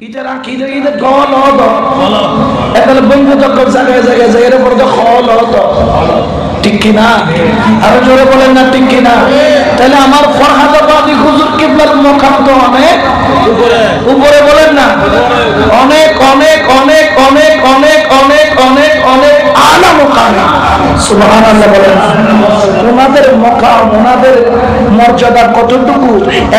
এটা রাখি দে এটা গল দ একাল বন্ধু যখন জায়গায় জায়গায় যায় এর উপর তো খল দ ঠিক কি না আর জোরে বলেন না ঠিক কি না তাহলে আমার ফরহাদাবাদী হুজুর কিবলার মুকাম তো অনেক উপরে বলেন না অনেক অনেক অনেক অনেক অনেক অনেক অনেক অনেক আলা মুকামে সুবহানাল্লাহ বলেন ওনাদের মুকাম ওনাদের মর্যাদা কতটুকু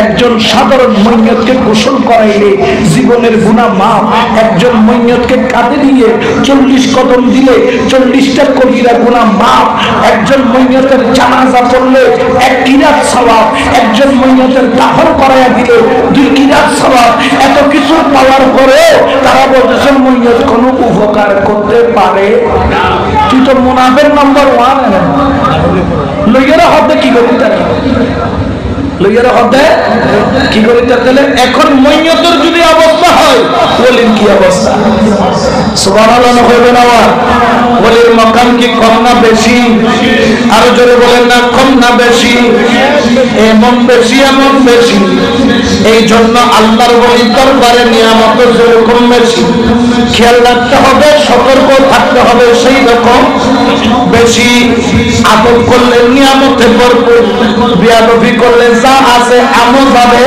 একজন সাধারণ মইয়তকে গোসল করাইলে জীবনের গুনাহ মাফ একজন মইয়তকে কাঁধে নিয়ে 40 কদম দিলে 40টা কবিরা গুনাহ মাফ একজন মইয়তের জানাজা পড়লে 1 কিরাত সওয়াব একজন মইয়তের দাফন করায়া দিলে 2 কিরাত সওয়াব এত কিছু পাওয়ার পরে তারা বলতেছে মইয়ত কোনো উপকার করতে পারে না তুই তো মুনাফিক নাম্বার 1 না লইয়ারা হবে কি করতে লইয়ারা হবে কি করতে তাহলে এখন মইয়তের যদি অবস্থা হয় বলেন কি অবস্থা সুবহানাল্লাহ হবে না ওলির মাকাম কি কম না বেশি আর জোরে বলেন না কম না বেশি এমন বেশি এই জন্য আল্লাহর ওলির দরবারে নিয়ামত যেরকম বেশি খেয়াল রাখতে হবে সতর্ক থাকতে হবে সেই রকম বেশি আদব করলে নিয়ামতে ভরপুর বিয়াদবি করলে যা আছে আমও যাবে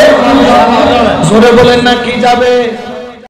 জোরে বলেন না কি যাবে